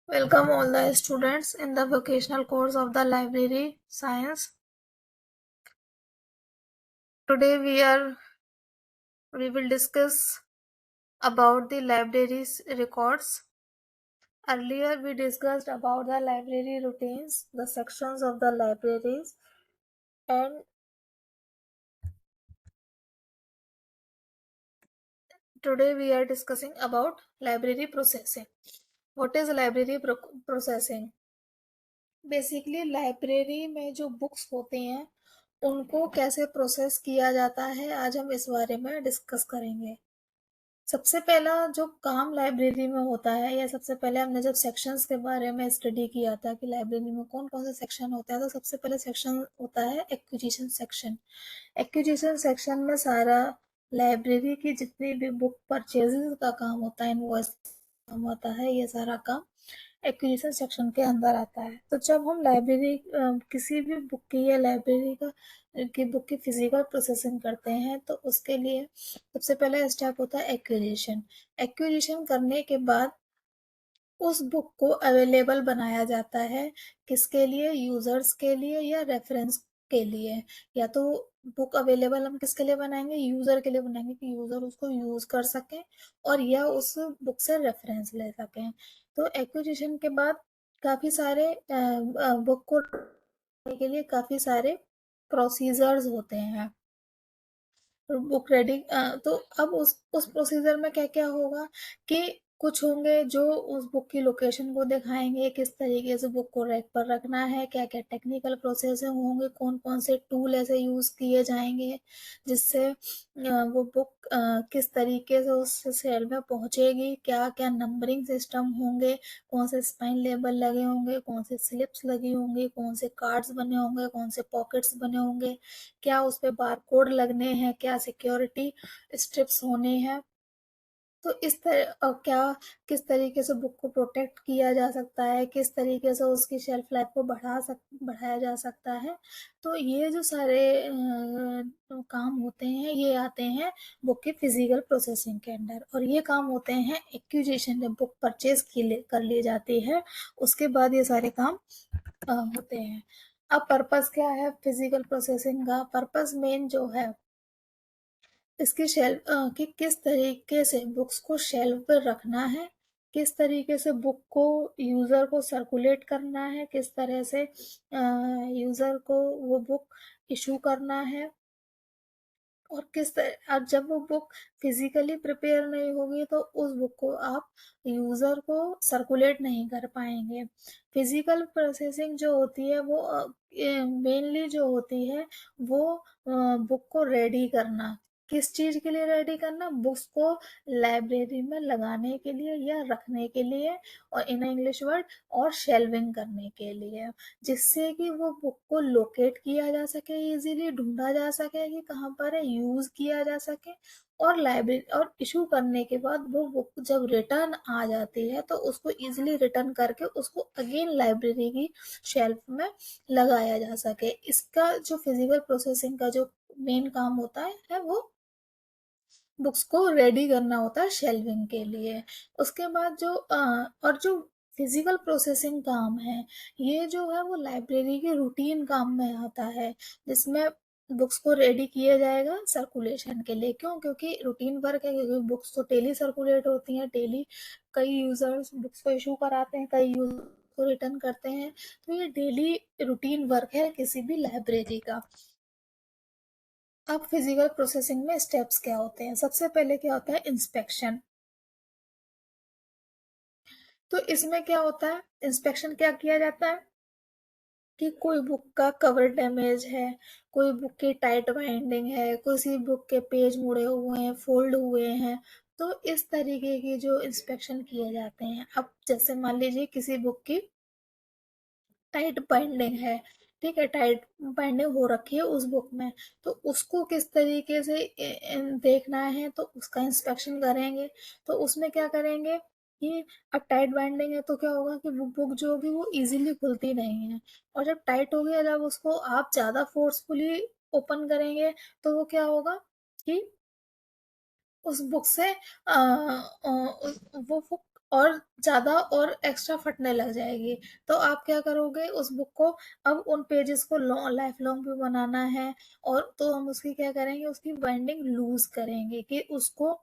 Welcome all the students in the vocational course of the library science. Today we will discuss about the library's records. Earlier we discussed about the library routines, the sections of the libraries, and today we are discussing about library processing. What is library processing? Basically library में जो books होते हैं उनको कैसे process किया जाता है, आज हम इस बारे में डिस्कस करेंगे। सबसे पहला जो काम लाइब्रेरी में होता है, या सबसे पहले हमने जब सेक्शंस के बारे में स्टडी किया था कि लाइब्रेरी में कौन कौन से सेक्शन होता है, तो सबसे पहले सेक्शन होता है एक्विजिशन सेक्शन। एक्विजिशन सेक्शन में सारा लाइब्रेरी की जितनी भी बुक परचेजिंग का काम होता है, इनवॉइस काम होता है, ये सारा काम एक्विजिशन सेक्शन के अंदर आता है। तो जब हम लाइब्रेरी किसी भी बुक की या लाइब्रेरी की बुक की फिजिकल प्रोसेसिंग करते हैं, तो उसके लिए सबसे पहला स्टेप होता है एक्विजिशन। एक्विजिशन करने के बाद उस बुक को अवेलेबल बनाया जाता है, किसके लिए? यूजर्स के लिए या रेफरेंस के लिए। या तो बुक अवेलेबल हम किसके लिए बनाएंगे? यूजर के लिए बनाएंगे कि यूजर उसको यूज कर सके और या उस बुक से रेफरेंस ले सकें। तो एक्विजिशन के बाद काफी सारे बुक को के लिए काफी सारे प्रोसीजर्स होते हैं। बुक रेडी तो अब उस प्रोसीजर में क्या क्या होगा कि कुछ होंगे जो उस बुक की लोकेशन को दिखाएंगे, किस तरीके से बुक को रैक पर रखना है, क्या क्या टेक्निकल प्रोसेस होंगे, कौन कौन से टूल ऐसे यूज किए जाएंगे जिससे वो बुक किस तरीके से उस सेल में पहुंचेगी, क्या क्या नंबरिंग सिस्टम होंगे, कौन से स्पाइन लेबल लगे होंगे, कौन से स्लिप्स लगी होंगी, कौन से कार्ड्स बने होंगे, कौन से पॉकेट्स बने होंगे, क्या उस पे बारकोड लगने हैं, क्या सिक्योरिटी स्ट्रिप्स होने हैं। तो इस तरह क्या किस तरीके से बुक को प्रोटेक्ट किया जा सकता है, किस तरीके से उसकी शेल्फ लाइफ को बढ़ाया जा सकता है। तो ये जो सारे काम होते हैं, ये आते हैं बुक के फिजिकल प्रोसेसिंग के अंडर, और ये काम होते हैं एक्विजिशन, जब बुक परचेज कर ली जाती है उसके बाद ये सारे काम होते हैं। अब पर्पस क्या है फिजिकल प्रोसेसिंग का? पर्पस मेन जो है इसकी शेल्फ कि किस तरीके से बुक्स को शेल्फ पर रखना है, किस तरीके से बुक को यूजर को सर्कुलेट करना है, किस तरह से यूजर को वो बुक इशू करना है, और किस तरह और जब वो बुक फिजिकली प्रिपेयर नहीं होगी तो उस बुक को आप यूजर को सर्कुलेट नहीं कर पाएंगे। फिजिकल प्रोसेसिंग जो होती है वो मेनली जो होती है वो बुक को रेडी करना। किस चीज के लिए रेडी करना? बुक्स को लाइब्रेरी में लगाने के लिए या रखने के लिए, और इन इंग्लिश वर्ड, और शेल्विंग करने के लिए, जिससे कि वो बुक को लोकेट किया जा सके, इजीली ढूंढा जा सके कि कहाँ पर है, यूज किया जा सके। और लाइब्रेरी और इशू करने के बाद वो बुक जब रिटर्न आ जाती है तो उसको इजीली रिटर्न करके उसको अगेन लाइब्रेरी की शेल्फ में लगाया जा सके। इसका जो फिजिकल प्रोसेसिंग का जो मेन काम होता है वो बुक्स को रेडी करना होता है शेल्विंग के लिए। उसके बाद और जो फिजिकल प्रोसेसिंग काम है, ये जो है वो लाइब्रेरी के रूटीन काम में आता है, जिसमें बुक्स को रेडी किया जाएगा सर्कुलेशन के लिए। क्यों? क्योंकि रूटीन वर्क है, क्योंकि बुक्स तो डेली सर्कुलेट होती हैं, डेली कई यूजर्स बुक्स को इशू कराते हैं, कई यूजर को रिटर्न करते हैं। तो ये डेली रूटीन वर्क है किसी भी लाइब्रेरी का। अब फिजिकल प्रोसेसिंग में स्टेप्स क्या होते हैं? सबसे पहले क्या होता है? इंस्पेक्शन। तो इसमें क्या होता है? इंस्पेक्शन क्या किया जाता है कि कोई बुक का कवर डैमेज है, कोई बुक की टाइट बाइंडिंग है, किसी बुक के पेज मुड़े हुए हैं, फोल्ड हुए हैं। तो इस तरीके की जो इंस्पेक्शन किए जाते हैं। अब जैसे मान लीजिए किसी बुक की टाइट बाइंडिंग है, ठीक है, टाइट बाइंडिंग हो रखी है उस बुक में, तो उसको किस तरीके से देखना है, तो उसका इंस्पेक्शन करेंगे। तो उसमें क्या करेंगे कि अब टाइट बाइंडिंग है तो क्या होगा कि वो बुक जो होगी वो इजीली खुलती नहीं है, और जब टाइट हो गया, जब उसको आप ज्यादा फोर्सफुली ओपन करेंगे तो वो क्या होगा कि उस बुक से वो बुक और ज़्यादा और एक्स्ट्रा फटने लग जाएगी। तो आप क्या करोगे उस बुक को, अब उन पेजेस को लाइफ लॉन्ग भी बनाना है, और तो हम उसकी क्या करेंगे, उसकी बाइंडिंग लूज करेंगे कि उसको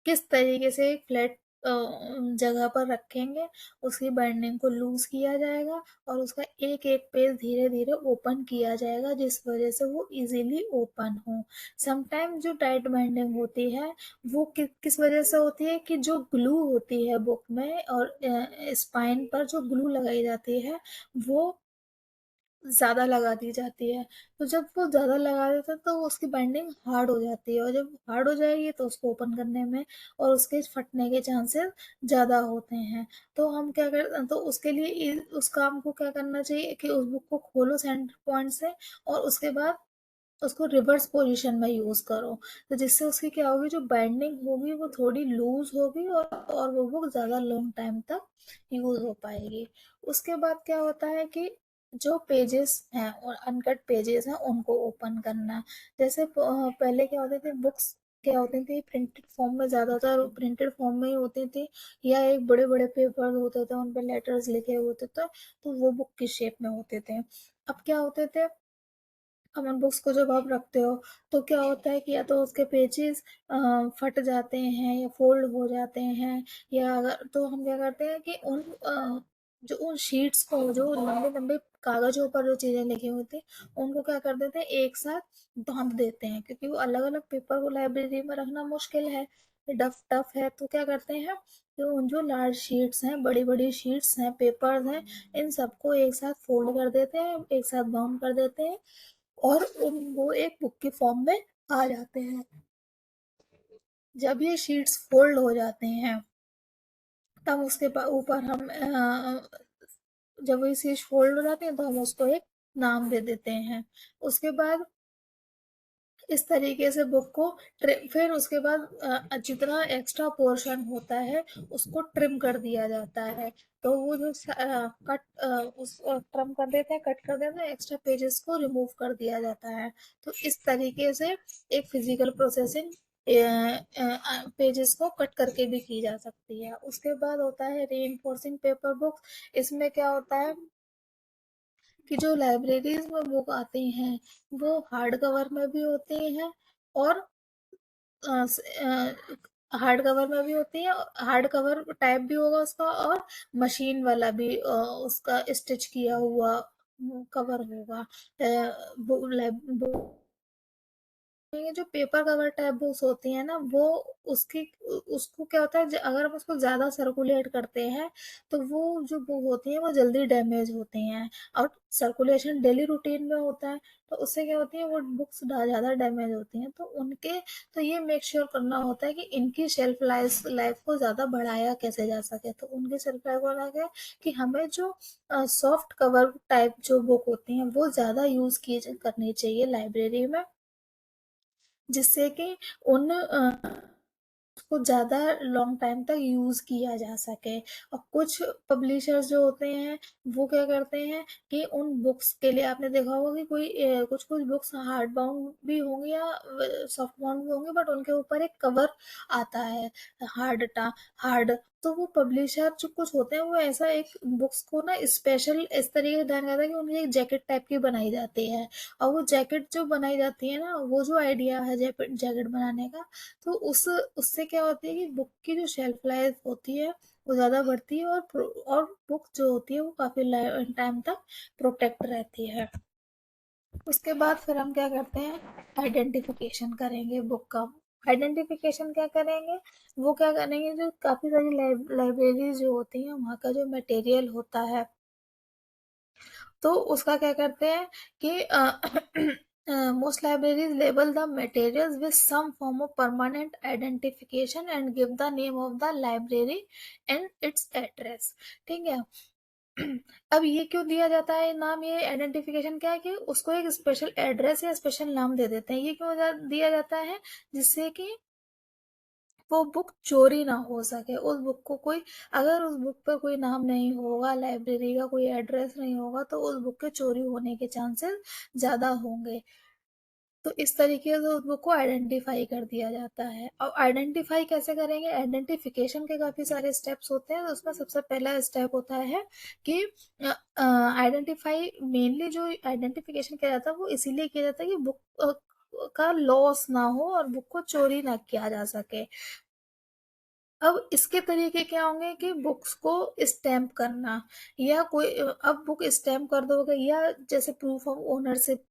किस तरीके से एक फ्लैट जगह पर रखेंगे, उसकी बाइंडिंग को लूज किया जाएगा और उसका एक एक पेज धीरे धीरे ओपन किया जाएगा, जिस वजह से वो इजीली ओपन हो। समटाइम जो टाइट बाइंडिंग होती है वो किस वजह से होती है कि जो ग्लू होती है बुक में और स्पाइन पर जो ग्लू लगाई जाती है वो ज़्यादा लगा दी जाती है। तो जब वो ज़्यादा लगा देते हैं तो उसकी बाइंडिंग हार्ड हो जाती है, और जब हार्ड हो जाएगी तो उसको ओपन करने में और उसके फटने के चांसेस ज़्यादा होते हैं। तो हम क्या कर तो उसके लिए उस काम को क्या करना चाहिए कि उस बुक को खोलो सेंटर पॉइंट से, और उसके बाद उसको रिवर्स पोजीशन में यूज़ करो। तो जिससे उसकी क्या होगी, जो बाइंडिंग होगी वो थोड़ी लूज होगी, और वो बुक ज़्यादा लॉन्ग टाइम तक यूज़ हो पाएगी। उसके बाद क्या होता है कि जो पेजेस हैं और अनकट पेजेस हैं उनको ओपन करना। जैसे पहले क्या होते थे बुक्स, क्या होती थी प्रिंटेड फॉर्म में, ज़्यादातर प्रिंटेड फॉर्म में ही होती थी, या एक बड़े बड़े पेपर होते थे उन पे लेटर्स लिखे होते थे, तो वो बुक की शेप में होते थे। अब क्या होते थे, कॉमन बुक्स को जब आप रखते हो तो क्या होता है कि या तो उसके पेजेस फट जाते हैं या फोल्ड हो जाते हैं, या अगर तो हम क्या करते हैं कि जो उन शीट्स को, जो लंबे लंबे कागजों पर जो चीज़ें लिखी हुई थी उनको क्या कर देते हैं, एक साथ बांध देते हैं, क्योंकि वो अलग अलग पेपर को लाइब्रेरी में रखना मुश्किल है, डफ टफ है। तो क्या करते हैं कि उन जो लार्ज शीट्स हैं, बड़ी बड़ी शीट्स हैं, पेपर्स हैं, इन सबको एक साथ फोल्ड कर देते हैं, एक साथ बाउंड कर देते हैं, और वो एक बुक के फॉर्म में आ जाते हैं। जब ये शीट्स फोल्ड हो जाते हैं तब उसके ऊपर हम जब ये शीट्स फोल्ड हो जाते हैं तो हम उसको एक नाम दे देते हैं। उसके बाद इस तरीके से बुक को फिर उसके बाद जितना एक्स्ट्रा पोर्शन होता है उसको ट्रिम कर दिया जाता है। तो वो जो कट उस ट्रिम कर देते हैं, कट कर देते हैं, एक्स्ट्रा पेजेस को रिमूव कर दिया जाता है। तो इस तरीके से एक फिजिकल प्रोसेसिंग पेजेस को कट करके भी की जा सकती है। उसके बाद होता है री पेपर बुक। इसमें क्या होता है कि जो लाइब्रेरीज में बुक आती हैं वो हार्ड कवर में भी होती हैं, और हार्ड कवर में भी होती है, हार्ड कवर टाइप भी होगा उसका, और मशीन वाला भी उसका स्टिच किया हुआ कवर होगा। ये जो पेपर कवर टाइप बुक्स होती है ना वो उसकी उसको क्या होता है, अगर हम उसको ज़्यादा सर्कुलेट करते हैं तो वो जो बुक होती है वो जल्दी डैमेज होती हैं, और सर्कुलेशन डेली रूटीन में होता है तो उससे क्या होती है वो बुक्स ज़्यादा डैमेज होती हैं। तो उनके तो ये मेक श्योर करना होता है कि इनकी शेल्फ लाइफ लाइफ को ज़्यादा बढ़ाया कैसे जा सके। तो उनकी शेल्फ लाइफ को लगा कि हमें जो सॉफ्ट कवर टाइप जो बुक होती हैं वो ज़्यादा यूज़ की करनी चाहिए लाइब्रेरी में, जिससे कि उन उसको ज़्यादा लॉन्ग टाइम तक यूज़ किया जा सके। और कुछ पब्लिशर्स जो होते हैं वो क्या करते हैं कि उन बुक्स के लिए आपने देखा होगा कि कोई कुछ कुछ बुक्स हार्ड बाउंड भी होंगी या सॉफ्ट बाउंड भी होंगी, बट उनके ऊपर एक कवर आता है हार्ड। तो वो पब्लिशर जो कुछ होते हैं वो ऐसा एक बुक्स को ना स्पेशल इस तरीके से ध्यान करता है कि उनकी एक जैकेट टाइप की बनाई जाती है, और वो जैकेट जो बनाई जाती है ना, वो जो आइडिया है जैकेट जैकेट बनाने का, तो उससे क्या होती है कि बुक की जो शेल्फ लाइफ होती है वो ज़्यादा बढ़ती है, और बुक जो होती है वो काफ़ी टाइम तक प्रोटेक्ट रहती है। उसके बाद फिर हम क्या करते हैं, आइडेंटिफिकेशन करेंगे बुक का। आइडेंटिफिकेशन क्या करेंगे, वो क्या करेंगे, जो काफ़ी सारी लाइब्रेरीज जो होती हैं वहाँ का जो मटेरियल होता है तो उसका क्या करते हैं कि most libraries label the materials with some form of permanent identification and give the name of the library and its address। ठीक है। अब ये क्यों दिया जाता है नाम, ये आइडेंटिफिकेशन क्या है कि उसको एक स्पेशल एड्रेस या स्पेशल नाम दे देते हैं। ये क्यों दिया जाता है, जिससे कि वो बुक चोरी ना हो सके। उस बुक को कोई, अगर उस बुक पर कोई नाम नहीं होगा, लाइब्रेरी का कोई एड्रेस नहीं होगा, तो उस बुक के चोरी होने के चांसेस ज़्यादा होंगे। तो इस तरीके से उस बुक को आइडेंटिफाई कर दिया जाता है। अब आइडेंटिफाई कैसे करेंगे? आइडेंटिफिकेशन के काफ़ी सारे स्टेप्स होते हैं, तो उसमें सबसे पहला स्टेप होता है कि आइडेंटिफाई, मेनली जो आइडेंटिफिकेशन किया जाता है वो इसीलिए किया जाता है कि बुक का लॉस ना हो और बुक को चोरी ना किया जा सके। अब इसके तरीके क्या होंगे कि बुक्स को स्टैम्प करना, या कोई अब बुक स्टैम्प कर दोगे, या जैसे प्रूफ ऑफ ओनरशिप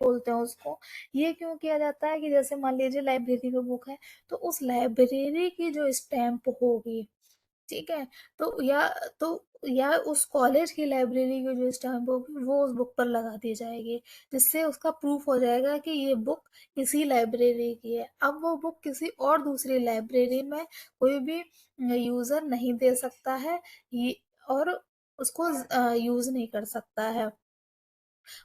बोलते हैं उसको। ये क्यों किया जाता है कि जैसे मान लीजिए लाइब्रेरी में बुक है, तो उस लाइब्रेरी की जो स्टैम्प होगी, ठीक है, तो तो या उस कॉलेज की लाइब्रेरी की जो स्टैम्प होगी वो उस बुक पर लगा दी जाएगी, जिससे उसका प्रूफ हो जाएगा कि ये बुक इसी लाइब्रेरी की है। अब वो बुक किसी और दूसरी लाइब्रेरी में कोई भी यूजर नहीं दे सकता है, ये और उसको यूज नहीं कर सकता है।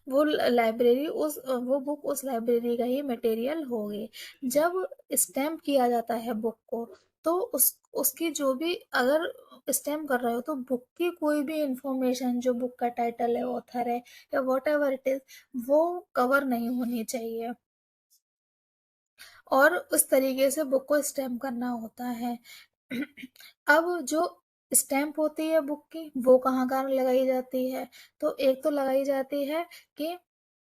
वो लाइब्रेरी उस वो बुक उस लाइब्रेरी का ही मटेरियल होगी। जब स्टैम्प किया जाता है बुक को, तो उसकी जो भी, अगर स्टैम्प कर रहे हो तो बुक की कोई भी इंफॉर्मेशन, जो बुक का टाइटल है, ऑथर है, या वॉट एवर इट इज, वो कवर नहीं होनी चाहिए। और उस तरीके से बुक को स्टैम्प करना होता है। अब जो स्टैम्प होती है बुक की, वो कहाँ कहाँ लगाई जाती है? तो एक तो लगाई जाती है कि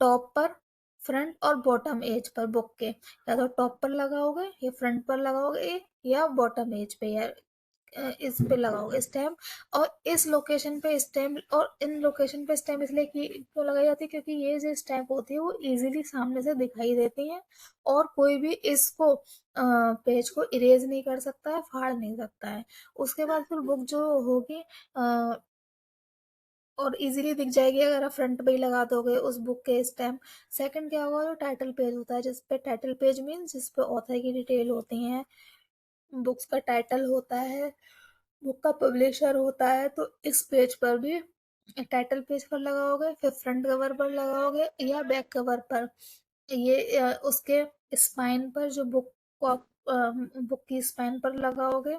टॉप पर, फ्रंट और बॉटम एज पर बुक के, या तो टॉप पर लगाओगे, या फ्रंट पर लगाओगे, या बॉटम एज पे, या इस पे लगाओगे स्टैम्प। और इस लोकेशन पे स्टैम्प, और इन लोकेशन पे स्टैम्प इसलिए क्यों लगाई जाती है? क्योंकि ये जो स्टैम्प होती है वो इजीली सामने से दिखाई देती है, और कोई भी इसको पेज को इरेज नहीं कर सकता है, फाड़ नहीं सकता है। उसके बाद फिर बुक जो होगी और इजीली दिख जाएगी अगर आप फ्रंट पे ही लगा दोगे उस बुक के स्टैम्प। सेकंड क्या होगा, जो टाइटल पेज होता है, जिस पे टाइटल पेज मीन्स जिस पे ऑथर की डिटेल होती है, बुक्स का टाइटल होता है, बुक का पब्लिशर होता है, तो इस पेज पर भी टाइटल पेज पर लगाओगे, फिर फ्रंट कवर पर लगाओगे, या बैक कवर पर, ये उसके स्पाइन पर, जो बुक को आप बुक की स्पाइन पर लगाओगे,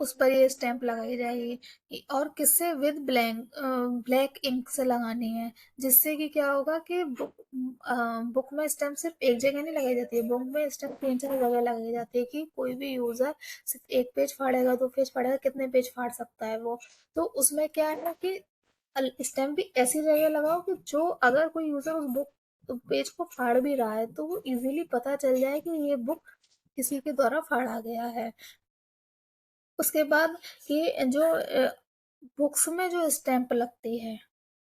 उस पर ये स्टैंप लगाई जाएगी। और किससे? विद ब्लैक इंक से लगानी है, जिससे कि क्या होगा कि बुक में स्टैंप सिर्फ एक जगह नहीं लगाई जाती है, बुक में स्टैंप 3-4 जगह लगाई जाती है, कि कोई भी यूजर सिर्फ एक पेज फाड़ेगा, 2 पेज फाड़ेगा, कितने पेज फाड़ सकता है वो। तो उसमें क्या है ना कि स्टैंप भी ऐसी जगह लगाओ कि जो, अगर कोई यूजर उस बुक पेज को फाड़ भी रहा है तो वो इजीली पता चल जाए कि ये बुक किसी के द्वारा फाड़ा गया है। उसके बाद ये जो बुक्स में जो स्टैंप लगती है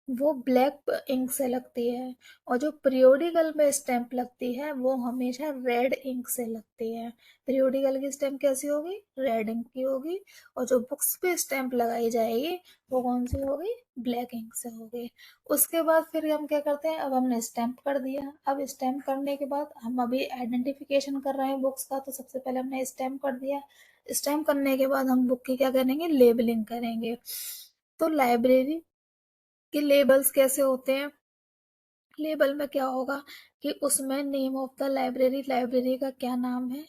वो ब्लैक इंक से लगती है, और जो पीरियोडिकल में स्टैंप लगती है वो हमेशा रेड इंक से लगती है। पीरियोडिकल की स्टैंप कैसी होगी? रेड इंक की होगी। और जो बुक्स पे स्टैंप लगाई जाएगी वो कौन सी होगी? ब्लैक इंक से होगी। उसके बाद फिर हम क्या करते हैं? अब हमने स्टैंप कर दिया। अब स्टैंप करने के बाद हम अभी आइडेंटिफिकेशन कर रहे हैं बुक्स का, तो सबसे पहले हमने स्टैंप कर दिया। स्टैम्प करने के बाद हम बुक की क्या करेंगे? लेबलिंग करेंगे। तो लाइब्रेरी के लेबल्स कैसे होते हैं? लेबल में क्या होगा कि उसमें name of the library, library का क्या नाम है,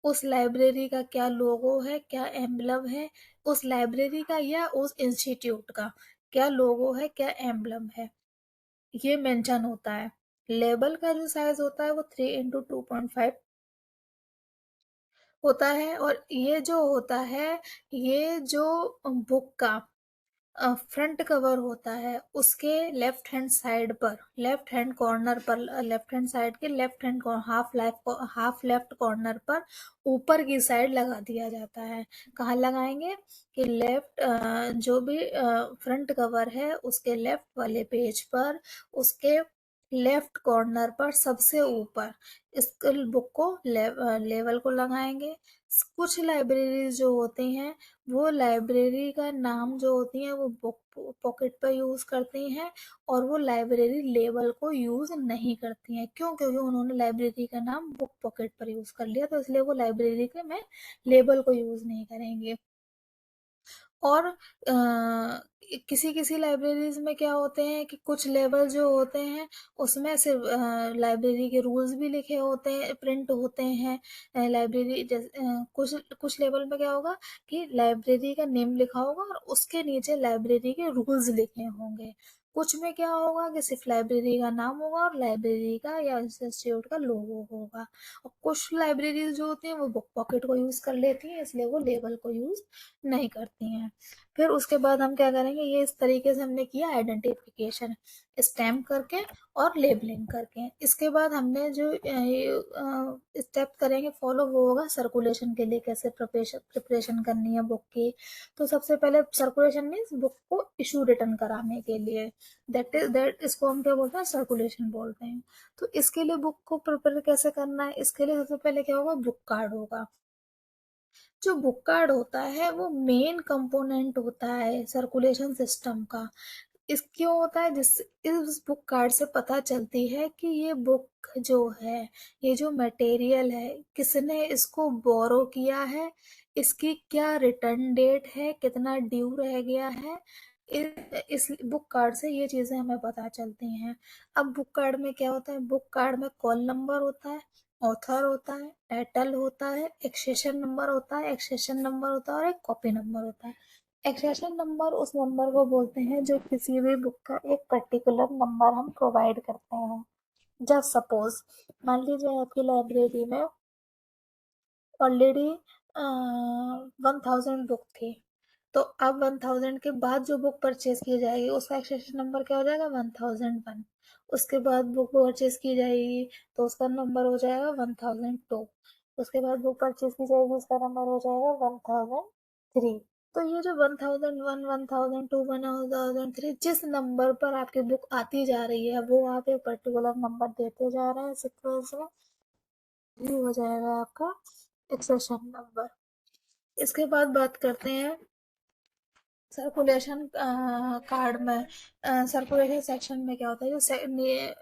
उस लाइब्रेरी का क्या लोगो है, क्या एम्बलम है, उस लाइब्रेरी का या उस इंस्टीट्यूट का क्या लोगो है, क्या एम्बलम है, ये मेंशन होता है। लेबल का जो साइज होता है वो 3x2.5 होता है। और ये जो होता है, ये जो बुक का फ्रंट कवर होता है, उसके लेफ्ट हैंड साइड पर, लेफ्ट हैंड कॉर्नर पर, लेफ्ट हैंड साइड के left hand half left corner पर ऊपर की साइड लगा दिया जाता है। कहाँ लगाएंगे? कि लेफ्ट, जो भी फ्रंट कवर है उसके लेफ्ट वाले पेज पर, उसके लेफ्ट कॉर्नर पर सबसे ऊपर इस बुक को लेवल को लगाएंगे। कुछ लाइब्रेरीज जो होती हैं वो लाइब्रेरी का नाम जो होती है वो बुक पॉकेट पर यूज करती हैं, और वो लाइब्रेरी लेबल को यूज नहीं करती हैं। क्यों? क्योंकि उन्होंने लाइब्रेरी का नाम बुक पॉकेट पर यूज कर लिया, तो इसलिए वो लाइब्रेरी के में लेबल को यूज नहीं करेंगे। और किसी किसी लाइब्रेरीज में क्या होते हैं कि कुछ लेवल जो होते हैं उसमें सिर्फ लाइब्रेरी के रूल्स भी लिखे होते हैं, प्रिंट होते हैं। लाइब्रेरी कुछ कुछ लेवल में क्या होगा कि लाइब्रेरी का नेम लिखा होगा और उसके नीचे लाइब्रेरी के रूल्स लिखे होंगे। कुछ में क्या होगा कि सिर्फ लाइब्रेरी का नाम होगा और लाइब्रेरी का या इंस्टीट्यूट का लोगो होगा। और कुछ लाइब्रेरीज जो होती हैं वो बुक पॉकेट को यूज़ कर लेती हैं, इसलिए वो लेबल को यूज़ नहीं करती हैं। फिर उसके बाद हम क्या करेंगे, ये इस तरीके से हमने किया आइडेंटिफिकेशन स्टैम्प करके और लेबलिंग करके। इसके बाद हमने जो स्टेप करेंगे फॉलो, वो होगा सर्कुलेशन के लिए कैसे प्रिपरेशन करनी है बुक की। तो सबसे पहले सर्कुलेशन मीन्स बुक को इशू रिटर्न कराने के लिए, दैट इसको हम क्या बोलते हैं, सर्कुलेशन बोलते हैं। तो इसके लिए बुक को प्रिपेयर कैसे करना है, इसके लिए सबसे पहले क्या होगा, बुक कार्ड होगा। जो बुक कार्ड होता है वो मेन कंपोनेंट होता है सर्कुलेशन सिस्टम का। इस क्यों होता है, जिस इस बुक कार्ड से पता चलती है कि ये बुक जो है, ये जो मटेरियल है, किसने इसको बोरो किया है, इसकी क्या रिटर्न डेट है, कितना ड्यू रह गया है। इस बुक कार्ड से ये चीज़ें हमें पता चलती हैं। अब बुक कार्ड में क्या होता है, बुक कार्ड में कॉल नंबर होता है, ऑथर होता है, टाइटल होता है, एक्सेशन नंबर होता है, एक्सेशन नंबर होता है और एक कॉपी नंबर होता है। एक्सेशन नंबर उस नंबर को बोलते हैं जो किसी भी बुक का एक पर्टिकुलर नंबर हम प्रोवाइड करते हैं। जस्ट सपोज, मान लीजिए आपकी लाइब्रेरी में ऑलरेडी 1000 बुक थी, तो अब 1000 के बाद जो बुक परचेज की जाएगी उसका एक्सेशन नंबर क्या हो जाएगा, 1001। उसके बाद बुक परचेज की जाएगी तो उसका नंबर हो जाएगा 1002। उसके बाद बुक परचेज की जाएगी उसका नंबर हो जाएगा 1003। तो ये जो 1001, 1002, 1003, जिस नंबर पर आपकी बुक आती जा रही है वो आप एक पर्टिकुलर नंबर देते जा रहे हैं सीक्वेंस में, ये हो जाएगा आपका एक्सेशन नंबर। इसके बाद बात करते हैं सर्कुलेशन कार्ड में। सर्कुलेशन सेक्शन में क्या होता है,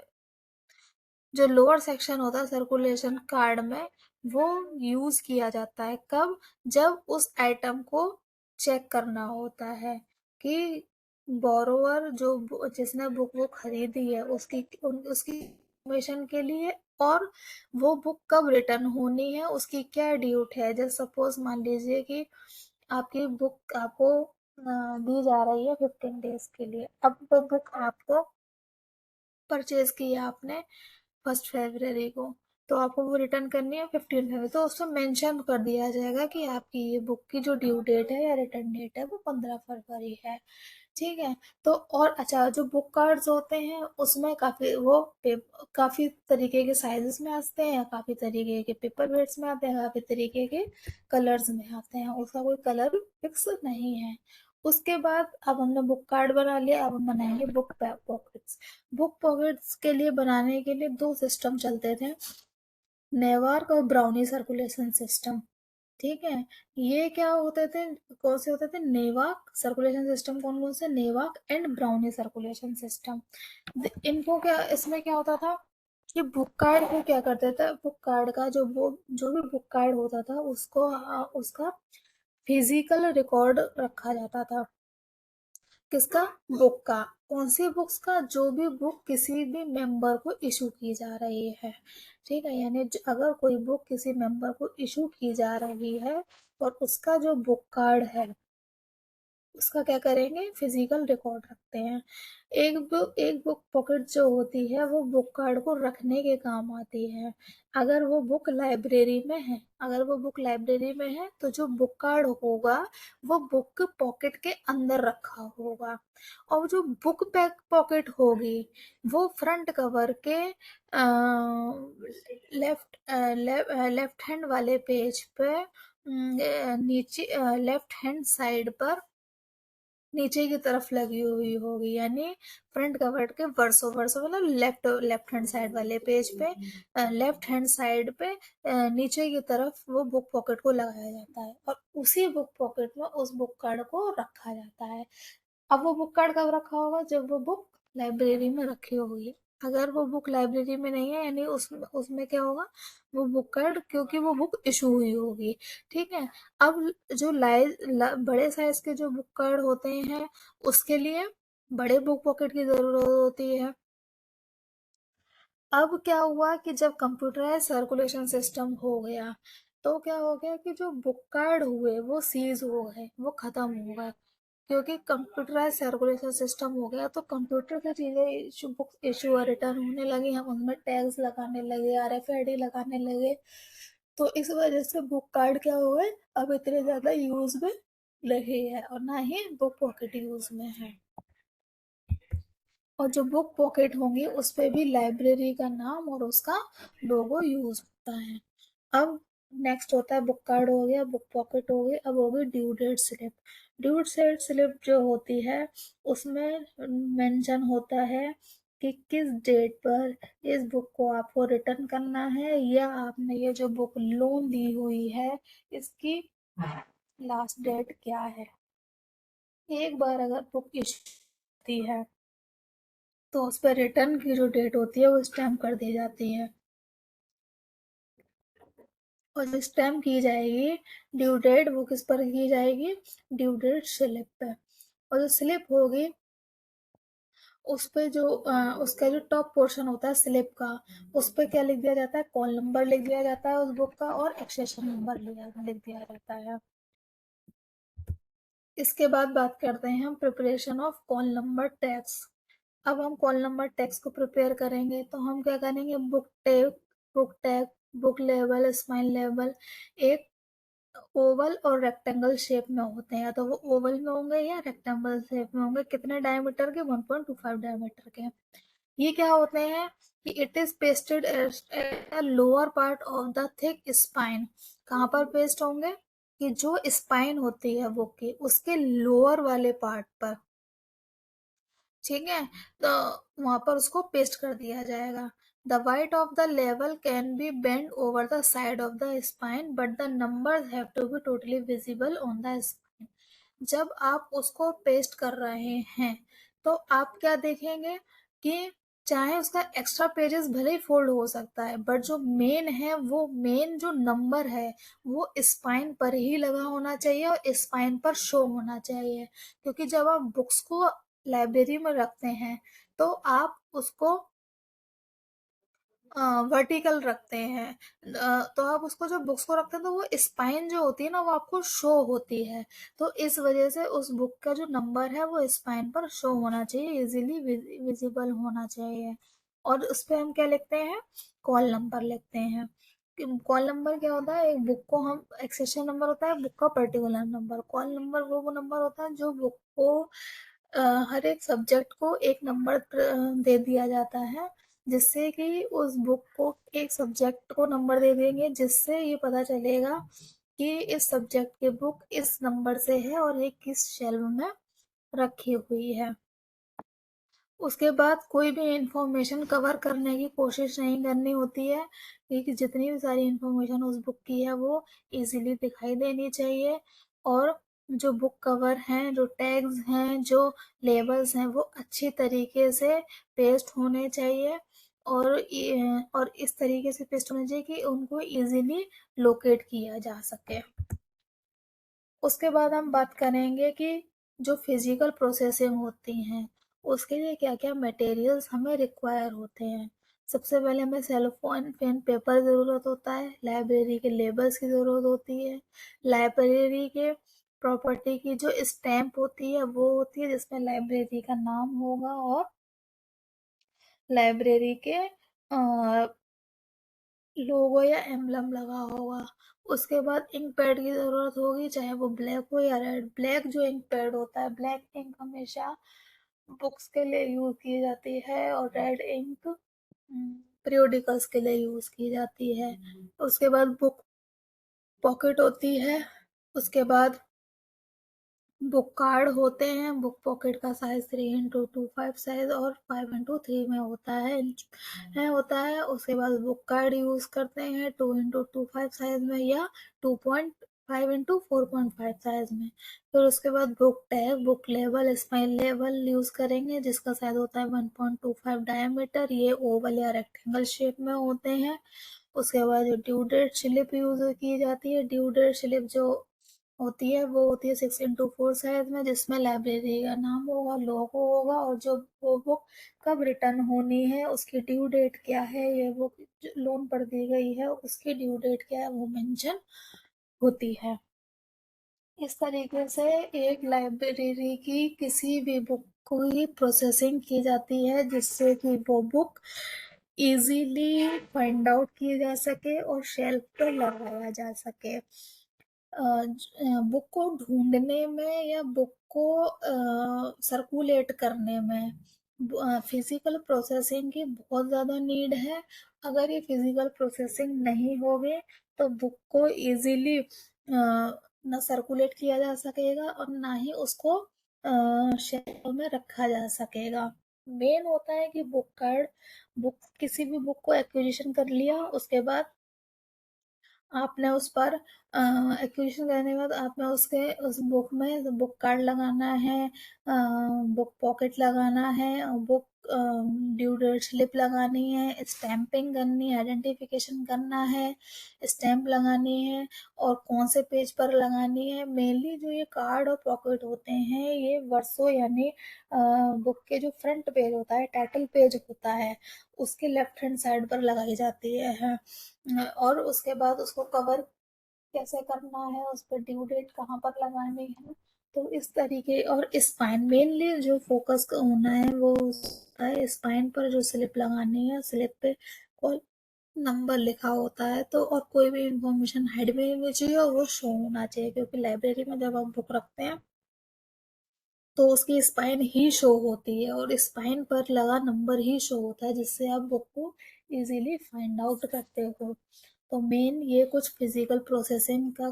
जो लोअर सेक्शन होता है सर्कुलेशन कार्ड में, वो यूज किया जाता है कब, जब उस आइटम को चेक करना होता है कि बोरोवर जो जिसने बुक वो खरीदी है उसकी इंफॉर्मेशन के लिए, और वो बुक कब रिटर्न होनी है, उसकी क्या ड्यूट है। जैसे सपोज मान लीजिए कि आपकी बुक आपको दी जा रही है 15 डेज के लिए। अब वो बुक आपको परचेज की है आपने 1 फरवरी को, तो आपको वो रिटर्न करनी है 15 फरवरी, तो उसमें मेंशन कर दिया जाएगा कि आपकी ये बुक की जो ड्यू डेट है या रिटर्न डेट है वो 15 फरवरी है। ठीक है। तो और अच्छा, जो बुक कार्ड्स होते हैं उसमें काफी तरीके के साइजेस में आते हैं, काफी तरीके के पेपर वेट्स में आते हैं, काफी तरीके के कलर्स में आते हैं, उसका कोई कलर फिक्स नहीं है। उसके बाद अब हमने बुक कार्ड बना लिया, अब हम बनाएंगे बुक पॉकेट्स। बुक पॉकेट्स के लिए बनाने के लिए दो सिस्टम चलते थे, नेवार्क और ब्राउनी सर्कुलेशन सिस्टम। ठीक है। ये क्या होते थे, कौन से होते थे, नेवाक सर्कुलेशन सिस्टम, कौन कौन से, नेवाक एंड ब्राउनी सर्कुलेशन सिस्टम। इनको क्या, इसमें क्या होता था कि बुक कार्ड को क्या करते थे, बुक कार्ड का जो भी बुक कार्ड होता था उसको उसका फिजिकल रिकॉर्ड रखा जाता था। किसका, बुक का। कौन सी बुक्स का, जो भी बुक किसी भी मेंबर को इशू की जा रही है। ठीक है, यानी अगर कोई बुक किसी मेंबर को इशू की जा रही है और उसका जो बुक कार्ड है उसका क्या करेंगे, फिजिकल रिकॉर्ड रखते हैं। एक बुक पॉकेट जो होती है वो बुक कार्ड को रखने के काम आती है। अगर वो बुक लाइब्रेरी में है, अगर वो बुक लाइब्रेरी में है तो जो बुक कार्ड होगा वो बुक पॉकेट के अंदर रखा होगा। और जो बुक पैक पॉकेट होगी वो फ्रंट कवर के लेफ्ट हैंड वाले पेज पे, नीचे लेफ्ट हैंड साइड पर नीचे की तरफ लगी हुई होगी, यानी फ्रंट कवर के वर्सों वर्सों मतलब लेफ्ट लेफ्ट हैंड साइड वाले पेज पे, लेफ्ट हैंड साइड पे नीचे की तरफ वो बुक पॉकेट को लगाया जाता है और उसी बुक पॉकेट में उस बुक कार्ड को रखा जाता है। अब वो बुक कार्ड कब रखा होगा, जब वो बुक लाइब्रेरी में रखी होगी। अगर वो बुक लाइब्रेरी में नहीं है यानी उसमें क्या होगा, वो बुक कार्ड, क्योंकि वो बुक इशू हुई होगी। ठीक है। अब जो बड़े साइज के जो बुक कार्ड होते हैं उसके लिए बड़े बुक पॉकेट की जरूरत होती है। अब क्या हुआ कि जब कंप्यूटराइज सर्कुलेशन सिस्टम हो गया तो क्या हो गया कि जो बुक कार्ड हुए वो सीज हो गए, वो खत्म हो गए। क्योंकि कंप्यूटराइज सर्कुलेशन सिस्टम हो गया तो कंप्यूटर से चीज़ें बुक इशू और रिटर्न होने लगी, हम उसमें टैग्स लगाने लगे, RFID लगाने लगे, तो इस वजह से बुक कार्ड क्या हो गए अब इतने ज़्यादा यूज में नहीं है और ना ही बुक पॉकेट यूज में है। और जो बुक पॉकेट होंगी उस पे भी लाइब्रेरी का नाम और उसका लोगो यूज होता है। अब नेक्स्ट होता है बुक कार्ड हो गया, बुक पॉकेट हो गई, अब हो गई due date slip. Due date slip जो होती है उसमें मेंशन होता है कि किस डेट पर इस बुक को आपको रिटर्न करना है या आपने ये जो बुक लोन दी हुई है इसकी लास्ट डेट क्या है। एक बार अगर बुक इशू होती है तो उस पर रिटर्न की जो डेट होती है वो स्टैम्प कर दी जाती है और जो स्टैम्प की जाएगी ड्यू डेट वो किस पर की जाएगी, ड्यू डेट स्लिप पे। और जो स्लिप होगी उस पे जो उसका जो टॉप पोर्शन होता है स्लिप का उस पे क्या लिख दिया जाता है, कॉल नंबर लिख दिया जाता है उस बुक का और एक्सेशन नंबर लिख दिया जाता है। इसके बाद बात करते हैं हम preparation of call number tax. अब हम कॉल नंबर टैक्स को प्रिपेयर करेंगे तो हम क्या करेंगे, book tag, book level, spine level एक ओवल और रेक्टेंगल शेप में होते हैं, या तो वो ओवल में होंगे या रेक्टेंगल शेप में होंगे। कितने डायमीटर के, 1.25 डायमीटर के। ये क्या होते हैं कि it is pasted at lower part of the thick spine. कहाँ पर पेस्ट होंगे कि जो स्पाइन होती है बुक की उसके लोअर वाले पार्ट पर, ठीक है, तो वहां पर उसको पेस्ट कर दिया जाएगा। द वाइट ऑफ द लेवल can be bend over the side of the spine but the numbers have to be totally visible on the spine. जब आप उसको पेस्ट कर रहे हैं तो आप क्या देखेंगे कि चाहे उसका एक्स्ट्रा पेजेस भले ही फोल्ड हो सकता है बट जो मेन है वो मेन जो नंबर है वो स्पाइन पर ही लगा होना चाहिए और स्पाइन पर शो होना चाहिए। क्योंकि जब आप बुक्स को लाइब्रेरी में रखते हैं तो आप उसको वर्टिकल रखते हैं, तो आप उसको जो बुक्स को रखते हैं तो वो स्पाइन जो होती है ना वो आपको शो होती है। तो इस वजह से उस बुक का जो नंबर है वो स्पाइन पर शो होना चाहिए, इजीली विजिबल होना चाहिए। और उस पे हम क्या लिखते हैं, कॉल नंबर लिखते हैं। कॉल नंबर क्या होता है, एक बुक को हम एक्सेशन नंबर होता है बुक का पर्टिकुलर नंबर। कॉल नंबर वो नंबर होता है जो बुक को हर एक सब्जेक्ट को एक नंबर दे दिया जाता है, जिससे कि उस बुक को एक सब्जेक्ट को नंबर दे देंगे जिससे ये पता चलेगा कि इस सब्जेक्ट की बुक इस नंबर से है और ये किस शेल्फ में रखी हुई है। उसके बाद कोई भी इंफॉर्मेशन कवर करने की कोशिश नहीं करनी होती है, क्योंकि जितनी भी सारी इंफॉर्मेशन उस बुक की है वो इजीली दिखाई देनी चाहिए। और जो बुक कवर हैं, जो टैग्स हैं, जो लेबल्स हैं वो अच्छी तरीके से पेस्ट होने चाहिए और इस तरीके से पेस्ट होने चाहिए कि उनको इजीली लोकेट किया जा सके। उसके बाद हम बात करेंगे कि जो फिजिकल प्रोसेसिंग होती हैं उसके लिए क्या क्या मटेरियल्स हमें रिक्वायर होते हैं। सबसे पहले हमें सेलोफोन पेन पेपर ज़रूरत होता है, लाइब्रेरी के लेबल्स की ज़रूरत होती है, लाइब्रेरी के प्रॉपर्टी की जो स्टैम्प होती है वो होती है जिसमें लाइब्रेरी का नाम होगा और लाइब्रेरी के लोगो या एम्बलम लगा होगा। उसके बाद इंक पैड की ज़रूरत होगी, चाहे वो ब्लैक हो या रेड। ब्लैक जो इंक पैड होता है, ब्लैक इंक हमेशा बुक्स के लिए यूज़ की जाती है और रेड इंक पीरियोडिकल्स के लिए यूज़ की जाती है। उसके बाद बुक पॉकेट होती है। उसके बाद बुक कार्ड होते हैं, बुक पॉकेट का साइज 3x25 साइज और 5x3 में होता है, इंच है होता है। उसके बाद बुक कार्ड यूज करते हैं 2x25 साइज में या 2.5x4.5 साइज में। फिर उसके बाद book tag, book level, spine level use करेंगे जिसका साइज होता है 1.25 डायमीटर, ये ओवल या रेक्टेंगल शेप में होते हैं। उसके बाद जो ड्यू डेट स्लिप यूज की जाती है, ड्यू डेट स्लिप जो होती है वो होती है 6x4 साइज में, जिसमें लाइब्रेरी का नाम होगा, लोगो होगा और जो वो बुक कब रिटर्न होनी है, उसकी ड्यू डेट क्या है, ये बुक लोन पर दी गई है उसकी ड्यू डेट क्या है वो मेंशन होती है। इस तरीके से एक लाइब्रेरी की किसी भी बुक को ही प्रोसेसिंग की जाती है जिससे कि वो बुक इजीली फाइंड आउट की जा सके और शेल्फ पर लगाया जा सके। बुक को ढूंढने में या बुक को सर्कुलेट करने में फिजिकल प्रोसेसिंग की बहुत ज़्यादा नीड है। अगर ये फिजिकल प्रोसेसिंग नहीं होगी तो बुक को इजीली ना सर्कुलेट किया जा सकेगा और ना ही उसको शेल्फ में रखा जा सकेगा। मेन होता है कि बुक किसी भी बुक को एक्विजिशन कर लिया, उसके बाद आपने उस पर एक्विजिशन करने के बाद आपने उसके उस बुक में बुक कार्ड लगाना है, बुक पॉकेट लगाना है, बुक ड्यू डेट स्लिप लगानी है, स्टैंपिंग करनी है, आइडेंटिफिकेशन करना है, स्टैंप लगानी है और कौन से पेज पर लगानी है। मेनली जो ये कार्ड और पॉकेट होते हैं ये वर्सो यानी बुक के जो फ्रंट पेज होता है, टाइटल पेज होता है, उसके लेफ्ट हैंड साइड पर लगाई जाती है। और उसके बाद उसको कवर कैसे करना है, उस पर ड्यू डेट कहाँ पर लगानी है। तो इस तरीके और स्पाइन मेनली जो फोकस होना है वो है स्पाइन पर जो स्लिप लगानी है, स्लिप पे कोई नंबर लिखा होता है तो और कोई भी इंफॉर्मेशन हेड में भी चाहिए और वो शो होना चाहिए, क्योंकि लाइब्रेरी में जब आप बुक रखते हैं तो उसकी स्पाइन ही शो होती है और स्पाइन पर लगा नंबर ही शो होता है जिससे आप बुक को इजीली फाइंड आउट करते हो। तो मेन ये कुछ फिजिकल प्रोसेसिंग का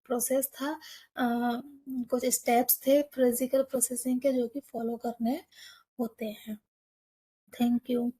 प्रोसेस था, कुछ स्टेप्स थे फिजिकल प्रोसेसिंग के जो कि फॉलो करने होते हैं। Thank you.